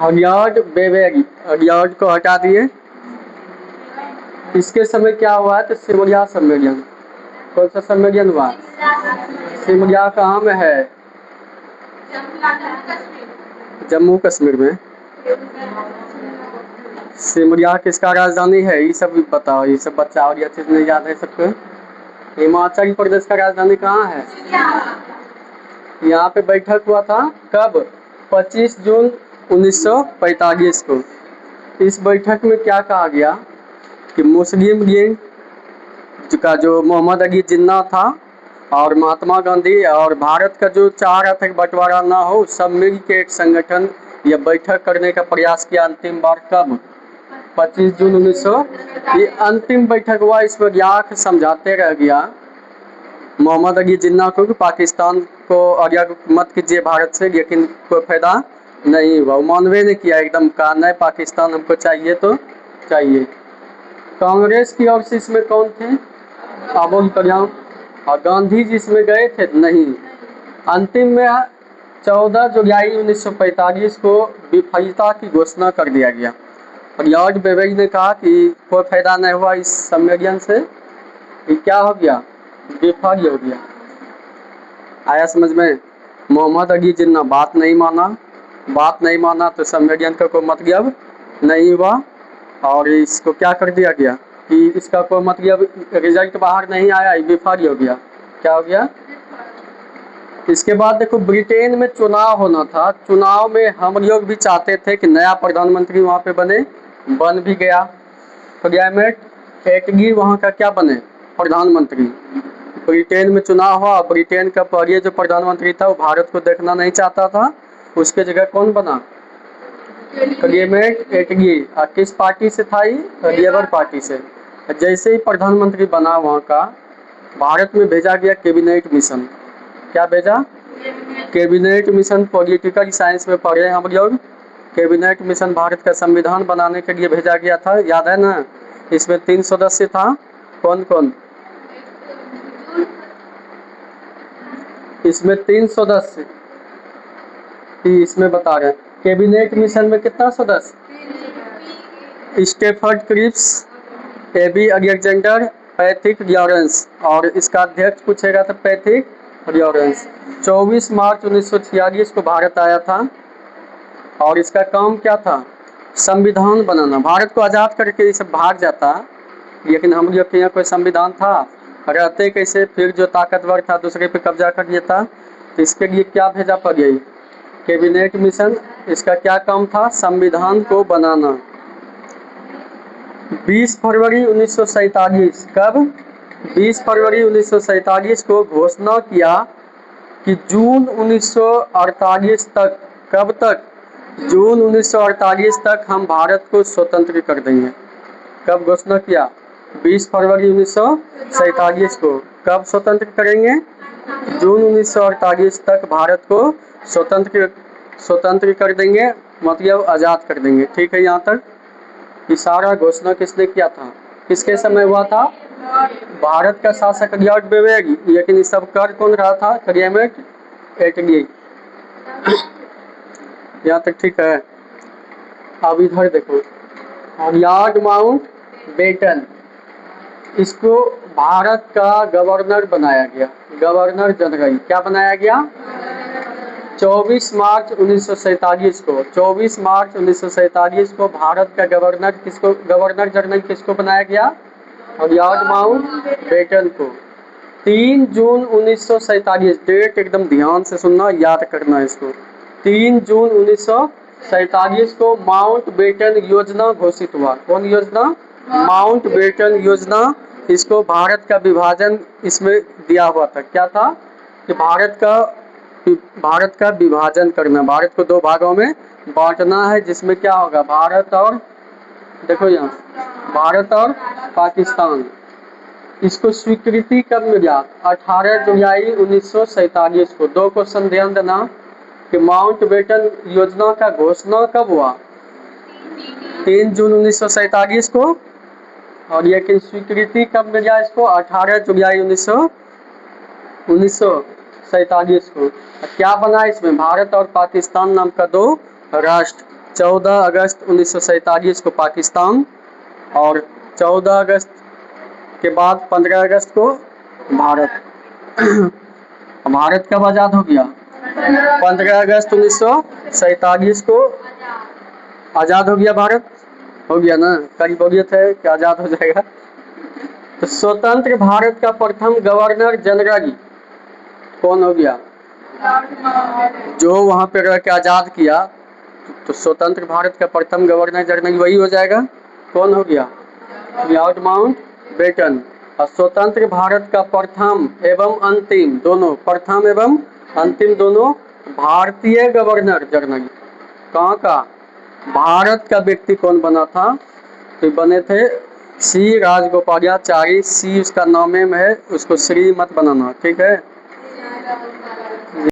हरियार्ड बेवेरी, हरियार्ड को हटा दिए। इसके समय क्या हुआ है तो सिमरिया सम्मेलन। कौन सा सम्मेलन हुआ? सिमरिया कहाँ में है? जम्मू कश्मीर में। सिमरिया किसका राजधानी है? ये सब भी बताओ, ये सब बच्चा और ये चीज नहीं याद है सबको। हिमाचल प्रदेश का राजधानी कहाँ है? यहाँ पे बैठक हुआ था कब? 25 जून 1945 को। इस बैठक में क्या कहा गया कि मुस्लिम लीग का जो मोहम्मद अली जिन्ना था और महात्मा गांधी और भारत का जो चाह रहा था कि बंटवारा ना हो, सब मिल के एक संगठन या बैठक करने का प्रयास किया। अंतिम बार कब? 25 जून 1900। ये अंतिम बैठक हुआ। इसमें क्या समझाते रह गया मोहम्मद अली जिन्ना को कि पाकिस्तान को आज्ञा मत कीजिए भारत से, लेकिन कोई फायदा नहीं हुआ। मानवे ने किया, एकदम कहा नहीं पाकिस्तान हमको चाहिए तो चाहिए। कांग्रेस की ओर से इसमें कौन थे? अबुल कलाम। और गांधी जी इसमें गए थे? नहीं। अंतिम में 14 जुलाई 1945 को विफलता की घोषणा कर दिया गया। और लॉर्ड बेवेरी ने कहा कि कोई फायदा नहीं हुआ इस सम्मेलन से, ये क्या हो गया? विफल हो गया। आया समझ में? मोहम्मद अली जिन्ना बात नहीं माना तो सम्मेलन का कोई मतलब नहीं हुआ। और इसको क्या कर दिया गया कि इसका कोई मतलब रिजल्ट बाहर नहीं आया, विफल हो गया। क्या हो गया? इसके बाद देखो ब्रिटेन में चुनाव होना था। चुनाव में हम लोग भी चाहते थे कि नया प्रधानमंत्री वहाँ पे बने, बन भी गया। क्लाइमेट एटली वहाँ का क्या बने? प्रधानमंत्री। ब्रिटेन में चुनाव हुआ। ब्रिटेन का पहले जो प्रधानमंत्री था वो भारत को देखना नहीं चाहता था। उसके जगह कौन बना? क्लेमेंट एटली। किस पार्टी से था? ये लेबर पार्टी से। जैसे ही प्रधानमंत्री बना वहाँ का, भारत में भेजा गया कैबिनेट मिशन। क्या भेजा? Cabinet mission. पॉलिटिकल साइंस में पढ़े हम लोग। कैबिनेट मिशन भारत का संविधान बनाने के लिए भेजा गया था, याद है ना? इसमें 3 सदस्य था। कौन कौन? इसमें 3 सदस्य इसमें बता रहे हैं। कैबिनेट मिशन में कितना सदस्य? Stafford Cripps, AB Alexander, Patrick Lawrence. और इसका अध्यक्ष पूछेगा तो पैट्रिक लॉरेंस। 24 मार्च 1946 को भारत आया था। और इसका काम क्या था? संविधान बनाना। भारत को आज़ाद करके ये सब भाग जाता, लेकिन हम लोग के यहाँ कोई संविधान था? रहते कैसे? फिर जो ताकतवर था दूसरे पे कब्जा कर लेता। तो इसके लिए क्या भेजा पड़ गई? Cabinet mission. इसका क्या काम था? संविधान को बनाना। 20 फरवरी 1947। कब? 20 फरवरी 1947 को घोषणा किया कि जून 1948 तक, कब तक? जून 1948 तक हम भारत को स्वतंत्र कर देंगे। कब घोषणा किया? 20 फरवरी 1947 को। कब स्वतंत्र करेंगे? जून 1948 तक भारत को स्वतंत्र कर देंगे, मतलब आज़ाद कर देंगे। ठीक है? यहाँ तक ये सारा घोषणा किसने किया था? किसके समय हुआ था? भारत का शासक लॉर्ड बेवेरी। लेकिन ये सब कर कौन रहा था? क्लेमेंट एटली। यहाँ तक ठीक है? अब इधर देखो, लॉर्ड माउंट बेटन, इसको भारत का गवर्नर बनाया गया। गवर्नर जनरल क्या बनाया गया? 24 मार्च 1947 को। 24 मार्च 1947 को भारत का गवर्नर जनरल किसको बनाया गया? लॉर्ड माउंट बेटन को। 3 जून 1947, डेट एकदम ध्यान से सुनना, याद करना इसको। 3 जून 1947 को माउंट बेटन योजना घोषित हुआ। कौन योजना? माउंट बेटन योजना। इसको भारत का विभाजन इसमें दिया हुआ था। क्या था? कि भारत का विभाजन करना, भारत को 2 भागों में बांटना है, जिसमें क्या होगा? भारत और, देखो यहाँ, भारत और पाकिस्तान। इसको स्वीकृति कब मिला? 18 जुलाई 1947 को। 2 क्वेश्चन ध्यान देना कि माउंट बेटन योजना का घोषणा कब हुआ? 3 जून 1947 को। और लेकिन स्वीकृति कब मिला इसको? 18 जुलाई 1947 को। क्या बना इसमें? भारत और पाकिस्तान नाम का 2 राष्ट्र। 14 अगस्त 1947 को पाकिस्तान, और 14 अगस्त के बाद 15 अगस्त को भारत। भारत कब आज़ाद हो गया? 15 अगस्त 1947 को आज़ाद हो गया भारत। हो गया ना, करीब हो गया थे कि आज़ाद हो जाएगा। तो स्वतंत्र भारत का प्रथम गवर्नर जनरल कौन हो गया? जो वहां पे रह के आज़ाद किया, तो स्वतंत्र भारत का प्रथम गवर्नर जनरल वही हो जाएगा। कौन हो गया? Lord Mountbatten. और स्वतंत्र भारत का प्रथम एवं अंतिम दोनों, प्रथम एवं अंतिम दोनों भारतीय गवर्नर जनरल कहाँ का? भारत का व्यक्ति कौन बना था? तो बने थे सी राजगोपालाचारी। सी उसका नामे में है, उसको श्री मत बनाना, ठीक है।